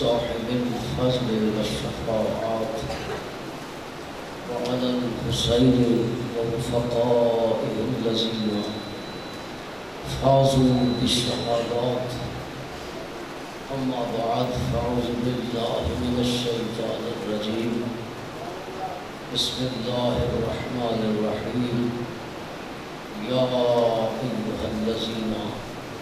صاحب الفضل والشفاعات وعلى الحسين ورفقائه الذين فازوا بالشهادات. أما بعد فأعوذ بالله من الشيطان الرجيم. بسم الله الرحمن الرحيم. يا أيها الذين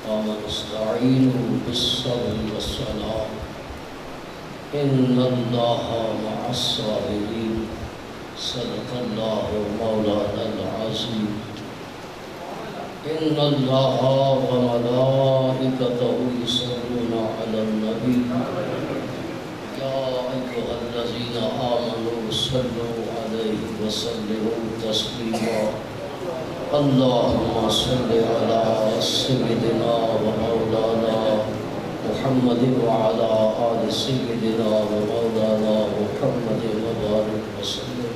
آمنوا استعينوا بالصبر والصلاة إن الله مع الصابرين. صدق الله مولانا العظيم. إن الله وملائكته يصلون على النبي يا أيها الذين آمنوا صلوا عليه وسلموا تسليما. اللهم صل على سيدنا ومولانا محمد وعلى آل سيدنا ومولانا محمد وبارك وسلم.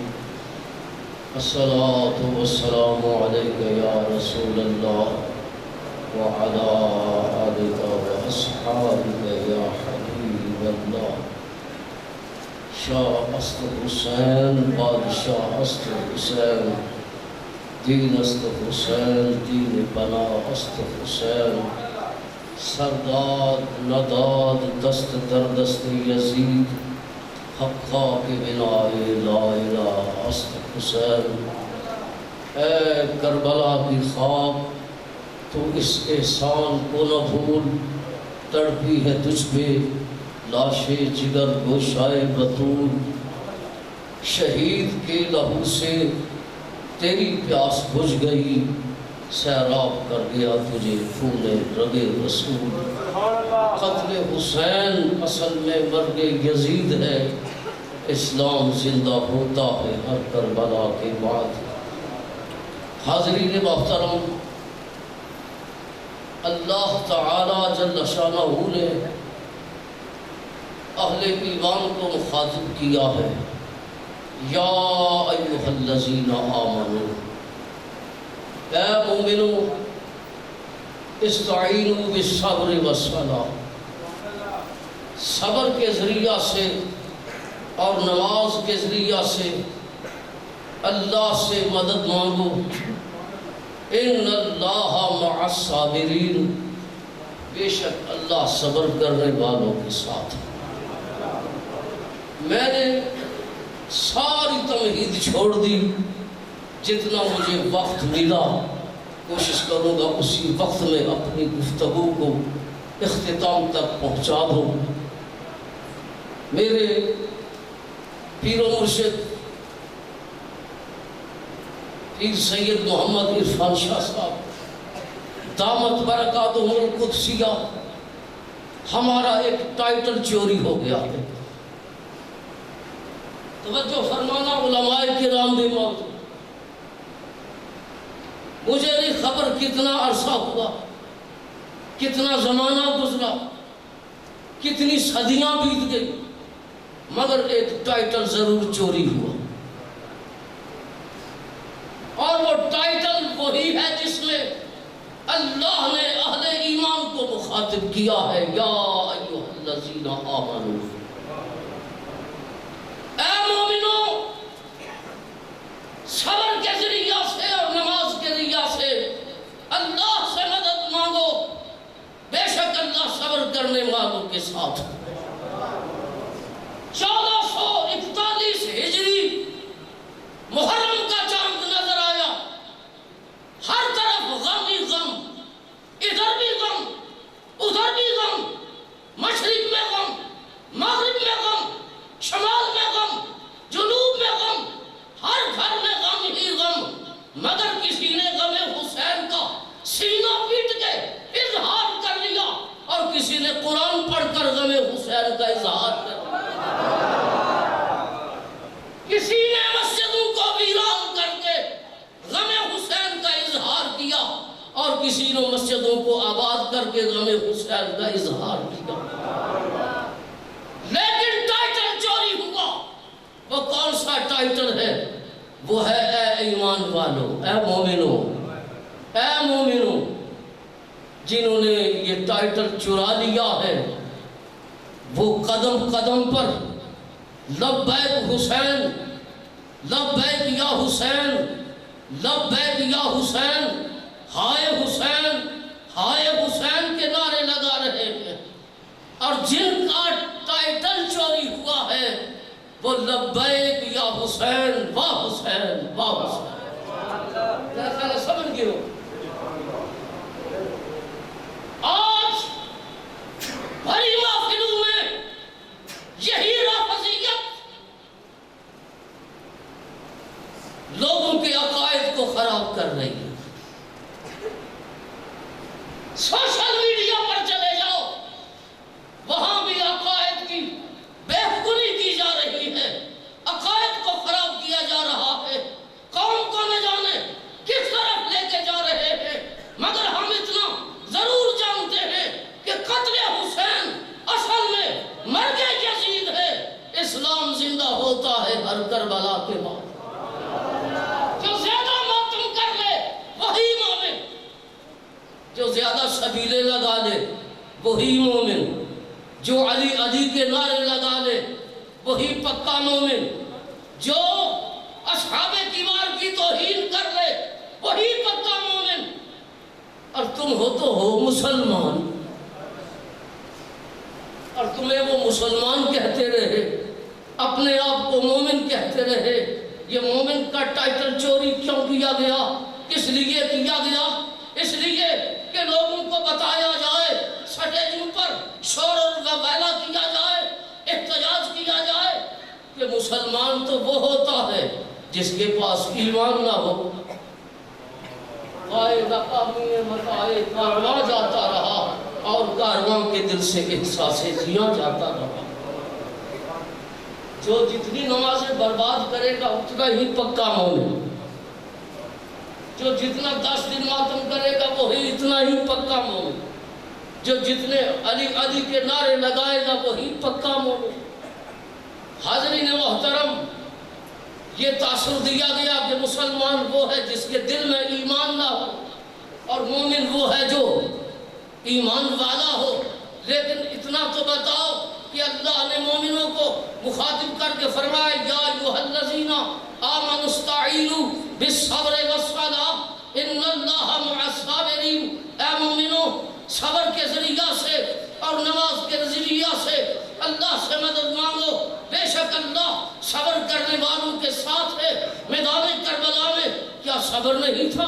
الصلاة والسلام عليك يا رسول الله وعلى آلك وأصحابك يا حبيب الله. شاہ است حسین بادشاہ است حسین دین است حسین دین بنا است حسین سرداد نداد دست در دست یزید حقا کے بنائے لا الہ است حسین. اے کربلا کی خواب تو اس احسان کو نہ بھول تڑپی ہے تجھ پہ لاش جگر گوشائے بطول. شہید کے لہو سے تیری پیاس بجھ گئی سیراب کر گیا تجھے خون رگے رسول. قتل حسین اصل میں مرگ یزید ہے. اسلام زندہ ہوتا ہے ہر کربلا کے بعد. حاضرین محترم، اللہ تعالی جل شانہ نے اہل ایمان کو مخاطب کیا ہے. یا ایھا الذین آمنوا، اے مومنو استعینوا بالصبر والصلاۃ، صبر کے ذریعہ سے اور نماز کے ذریعہ سے اللہ سے مدد مانگو. ان اللہ مع الصابرین، بے شک اللہ صبر کرنے والوں کے ساتھ. میں نے ساری تمہید چھوڑ دی، جتنا مجھے وقت ملا کوشش کروں گا اسی وقت میں اپنی گفتگو کو اختتام تک پہنچا دوں. میرے پیر و مرشد پیر سید محمد عرفان شاہ صاحب دامت برکاتہ القدسیہ، ہمارا ایک ٹائٹل چوری ہو گیا ہے. توجہ فرمانا علماء کرام بھی موجود. مجھے نہیں خبر کتنا عرصہ ہوا، کتنا زمانہ گزرا، کتنی صدیاں بیت گئی، مگر ایک ٹائٹل ضرور چوری ہوا. اور وہ ٹائٹل وہی ہے جس میں اللہ نے اہل ایمان کو مخاطب کیا ہے. یا ایھا الذین آمنوا، اے مومنو صبر کے ذریعہ سے اور نماز کے ذریعہ سے اللہ سے مدد مانگو، بے شک اللہ صبر کرنے والوں کے ساتھ. 1441 ہجری محرم کا چاند نظر آیا. ہر طرف غم ہی غم، ادھر بھی غم ادھر بھی غم، مشرق میں غم مغرب میں غم، شمال میں غم جنوب میں غم، ہر گھر میں غم ہی غم. مگر کسی نے غم حسین کا سینہ پیٹ کے اظہار کر لیا اور کسی نے قرآن پڑھ کر غم حسین کا اظہار کر لیا. کسی نے مسجدوں کو ویران کر کے غم حسین کا اظہار کیا اور کسی نے مسجدوں کو آباد کر کے غم حسین کا اظہار کیا. لیکن ٹائٹل چوری ہوا. وہ کون سا ٹائٹل ہے؟ وہ ہے اے ایمان والو، اے مومنو، اے مومنو. جنہوں نے یہ ٹائٹل چرا لیا ہے وہ قدم قدم پر لبیک حسین، لبیک یا حسین، لبیک یا حسین، ہائے حسین، ہائے حسین کے نعرے لگا رہے ہیں، اور جن کا ٹائٹل چوری ہوا ہے وہ لبیک یا حسین، واہ حسین، واہ حسین۔ میرا خیال سمجھ گئے ہو؟ آج بھری محفلوں میں یہی رافضیت لوگوں کے عقائد کو خراب کر رہی ہے۔ سوشل میڈیا پر چلے جاؤ، وہاں بھی عقائد کی بہتری کی جا رہی ہے، عقائد کو خراب کیا جا رہا ہے، قوم کو نہ جانے کس طرف لے کے جا رہے ہیں۔ مگر ہم اتنا ضرور جانتے ہیں کہ قتل حسین اصل میں مرگ یزید ہے۔ اسلام زندہ ہوتا ہے ہر کربلا کے بعد۔ جو زیادہ ماتم کر لے وہی مومن، جو زیادہ شبیلے لگا لے وہی مومن، جو علی علی کے نعرے لگا لے وہی پکا مومن، جو اصحاب کبار کی توہین کر لے وہی پکا مومن۔ اور تم ہو تو ہو مسلمان، اور تمہیں وہ مسلمان کہتے رہے، اپنے آپ کو مومن کہتے رہے۔ یہ مومن کا ٹائٹل چوری کیوں کیا گیا؟ کس لیے کیا گیا؟ اس لیے کہ لوگوں کو بتایا جائے، سٹیجوں پر شور و ویلا کیا جائے، احتجاج کیا جائے کہ مسلمان تو وہ ہوتا ہے جس کے پاس ایمان نہ ہو۔ آئے نقامی متائے کارواں جاتا رہا اور کارواں کے دل سے احساس زیاں جاتا رہا۔ جو جتنی نمازیں برباد کرے گا اتنا ہی پکا مومن، جو جتنا 10 دن ماتم کرے گا وہی اتنا ہی پکا مومن، جو جتنے علی علی کے نعرے لگائے گا وہی پکا مومن۔ حاضرین محترم، یہ تاثر دیا گیا کہ مسلمان وہ ہے جس کے دل میں ایمان نہ ہو، اور مومن وہ ہے جو ایمان والا ہو۔ لیکن اتنا تو بتاؤ کہ اللہ نے مومنوں کو مخاطب کر کے فرمایا یا ایھا الذین آمنوا استعینوا بالصبر والصلاۃ ان اللہ مع الصابرین۔ اے مومنوں، صبر کے ذریعہ سے اور نماز کے ذریعہ سے اللہ سے مدد مانگو، بے شک اللہ صبر کرنے والوں کے ساتھ ہے۔ میدان کربلا میں کیا صبر نہیں تھا؟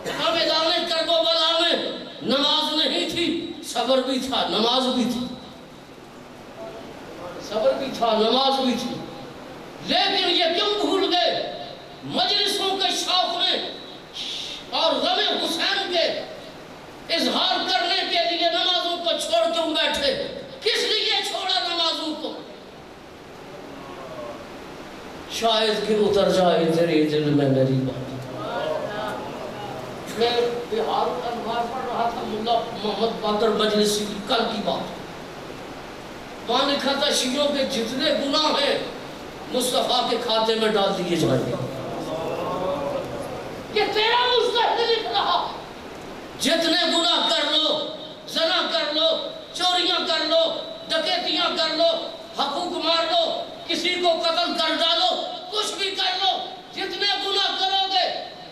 کیا میدان کربلا میں نماز نہیں تھی؟ صبر بھی تھا، نماز بھی تھی، صبر بھی تھا، نماز بھی تھی۔ لیکن یہ کیوں بھول گئے؟ مجلسوں کے شوق میں اور غم حسین کے اظہار کرنے کے لیے نمازوں کو چھوڑ کیوں بیٹھے؟ کس لیے چھوڑا نمازوں کو؟ شاید کہ اتر جائے تیرے دل میں میری بات۔ میں بہار انوار پڑھ رہا تھا، ملا محمد باقر مجلسی کی کل کی بات، وہاں لکھا تھا شیعوں کے جتنے گناہ ہیں مصطفیٰ کے کھاتے میں ڈال دیے جائیں گے۔ یہ تیرا مستحد لکھ رہا، جتنے گناہ کر لو، زنا کر لو، چوریاں کر لو، ڈکیتیاں کر لو، حقوق مار لو، کسی کو قتل کر ڈالو، کچھ بھی کر لو، جتنے گناہ کرو گے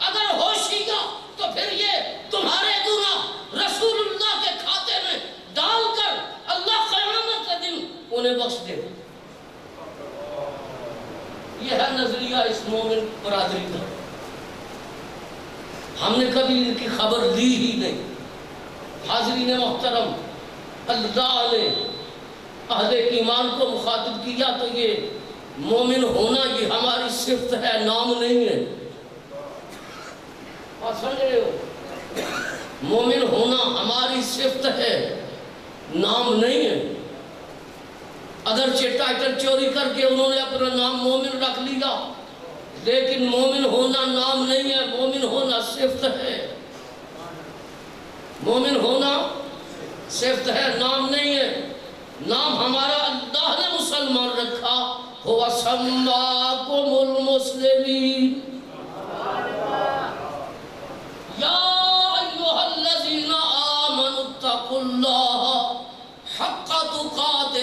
اگر ہوشیگا تو پھر یہ تمہارے گناہ رسول اللہ کے کھاتے میں ڈال کر اللہ قیامت کے دن انہیں بخش دے۔ یہ ہے نظریہ اس مومن برادری کا۔ ہم نے کبھی ان کی خبر لی ہی نہیں۔ حاضرین محترم، اللہ نے اہل ایمان کو مخاطب کیا تو یہ مومن ہونا یہ ہماری صفت ہے، نام نہیں ہے۔ آپ سمجھ رہے ہو؟ مومن ہونا ہماری صفت ہے، نام نہیں ہے۔ اگرچہ ٹائٹل چوری کر کے انہوں نے اپنا نام مومن رکھ لیا، لیکن مومن ہونا نام نہیں ہے، مومن ہونا صفت ہے۔ مومن ہونا صفت ہے، نام نہیں ہے۔ نام ہمارا اللہ نے مسلمان رکھا، هو سماکم المسلمین۔ یا ایھا الذین آمنوا اتقوا اللہ حق تقاتہ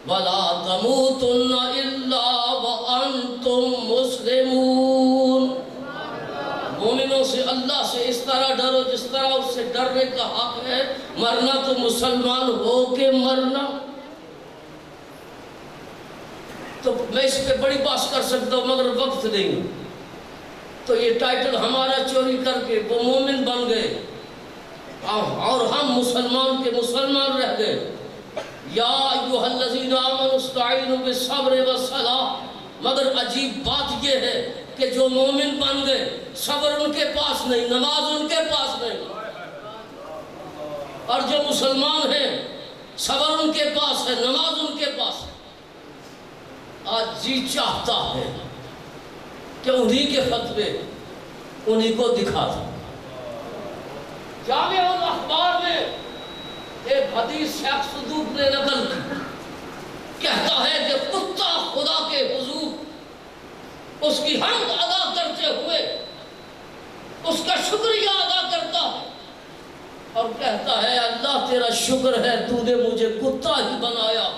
ولا تموتن الا وانتم مسلمون۔ مومنوں سے اللہ سے اس طرح ڈرو جس طرح اس سے ڈرنے کا حق ہے، مرنا تو مسلمان ہو کے مرنا۔ تو میں اس پہ بڑی بات کر سکتا ہوں مگر وقت نہیں، تو یہ ٹائٹل ہمارا چوری کر کے وہ مومن بن گئے اور ہم مسلمان کے مسلمان رہ گئے۔ یا ایھا الذین آمنوا استعینوا بالصبر والصلاۃ، مگر عجیب بات یہ ہے کہ جو مومن بن گئے صبر ان کے پاس نہیں، نماز ان کے پاس نہیں، اور جو مسلمان ہیں صبر ان کے پاس ہے، نماز ان کے پاس ہے۔ آج جی چاہتا ہے کہ انہی کے فتوے انہی کو دکھا دیں۔ جامع الاخبار میں ایک حدیث شیخ صدوق نے نقل کی، کہتا ہے کہ کتا خدا کے حضور اس کی حمد ادا کرتے ہوئے اس کا شکریہ ادا کرتا ہے اور کہتا ہے اللہ تیرا شکر ہے تو نے مجھے کتا ہی بنایا،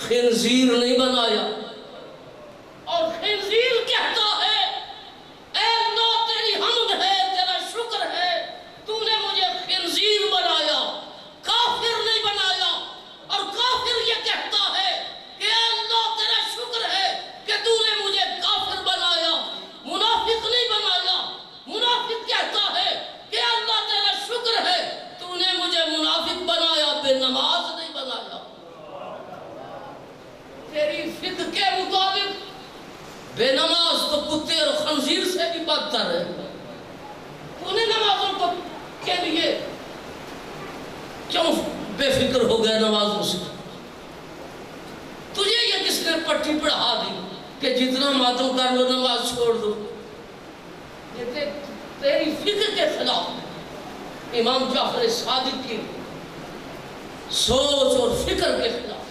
خنزیر نہیں بنایا۔ اور خنزیر کہتا ہے اے اللہ تیری حمد ہے، تیرا شکر ہے تو نے مجھے خنزیر بنایا، کافر نہیں بنایا۔ اور کافر یہ کہتا ہے کہ اے اللہ تیرا شکر ہے کہ تو نے مجھے کافر بنایا، منافق نہیں بنایا۔ منافق کہتا ہے کہ اللہ تیرا شکر ہے تو نے مجھے منافق بنایا، بے نماز نہیں بنایا۔ تیری فقہ کے مطابق بے نماز تو کتے اور خنزیر سے بھی بدتر ہے۔ تو نے نمازوں کو کے لیے کیوں بے فکر ہو گیا نمازوں سے؟ تجھے یہ کس نے پٹی پڑھا دی کہ جتنا ماتم کر لو نماز چھوڑ دو؟ یہ تیری فکر کے خلاف ہے، امام جعفر صادق کی سوچ اور فکر کے خلاف،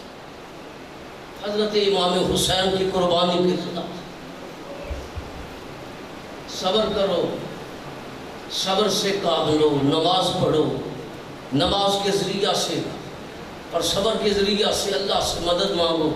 حضرت امام حسین کی قربانی کے خلاف۔ صبر کرو، صبر سے کام لو، نماز پڑھو، نماز کے ذریعہ سے اور صبر کے ذریعہ سے اللہ سے مدد مانگو۔